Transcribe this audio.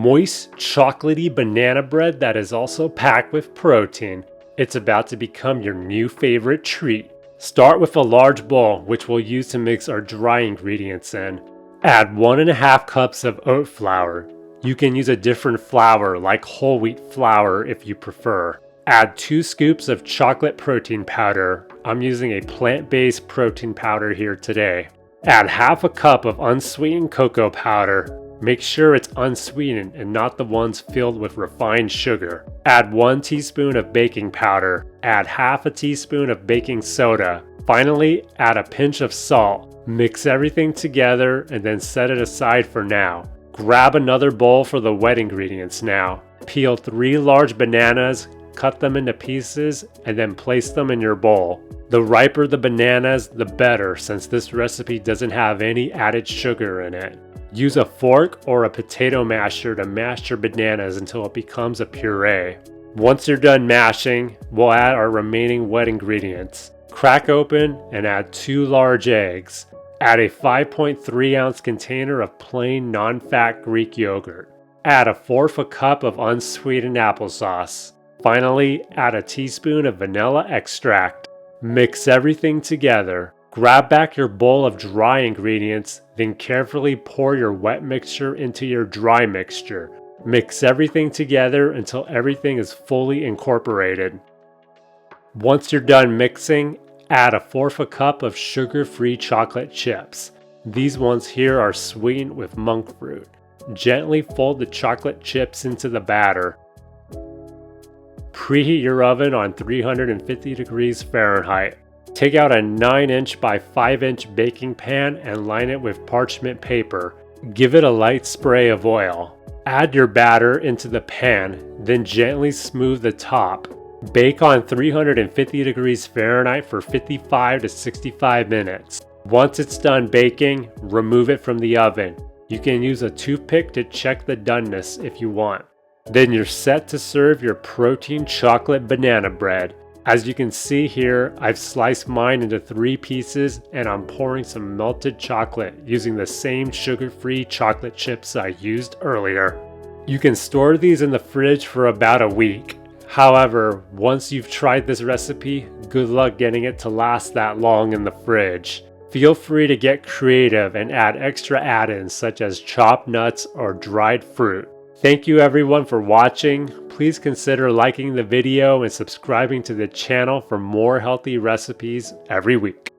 moist, chocolatey banana bread that is also packed with protein. It's about to become your new favorite treat. Start with a large bowl, which we'll use to mix our dry ingredients in. Add 1.5 cups of oat flour. You can use a different flour like whole wheat flour if you prefer. Add 2 scoops of chocolate protein powder. I'm using a plant-based protein powder here today. Add half a cup of unsweetened cocoa powder. Make sure it's unsweetened and not the ones filled with refined sugar. Add 1 teaspoon of baking powder. Add half a teaspoon of baking soda. Finally, add a pinch of salt. Mix everything together and then set it aside for now. Grab another bowl for the wet ingredients now. Peel 3 large bananas, cut them into pieces, and then place them in your bowl. The riper the bananas, the better, since this recipe doesn't have any added sugar in it. Use a fork or a potato masher to mash your bananas until it becomes a puree. Once you're done mashing, we'll add our remaining wet ingredients. Crack open and add 2 large eggs. Add a 5.3 ounce container of plain non-fat Greek yogurt. Add 1/4 cup of unsweetened applesauce. Finally, add a teaspoon of vanilla extract. Mix everything together. Grab back your bowl of dry ingredients, then carefully pour your wet mixture into your dry mixture. Mix everything together until everything is fully incorporated. Once you're done mixing, add 1/4 cup of sugar-free chocolate chips. These ones here are sweetened with monk fruit. Gently fold the chocolate chips into the batter. Preheat your oven on 350 degrees Fahrenheit. Take out a 9-inch by 5-inch baking pan and line it with parchment paper. Give it a light spray of oil. Add your batter into the pan, then gently smooth the top. Bake on 350 degrees Fahrenheit for 55 to 65 minutes. Once it's done baking, remove it from the oven. You can use a toothpick to check the doneness if you want. Then you're set to serve your protein chocolate banana bread. As you can see here, I've sliced mine into 3 pieces and I'm pouring some melted chocolate using the same sugar-free chocolate chips I used earlier. You can store these in the fridge for about a week. However, once you've tried this recipe, good luck getting it to last that long in the fridge. Feel free to get creative and add extra add-ins such as chopped nuts or dried fruit. Thank you everyone for watching. Please consider liking the video and subscribing to the channel for more healthy recipes every week.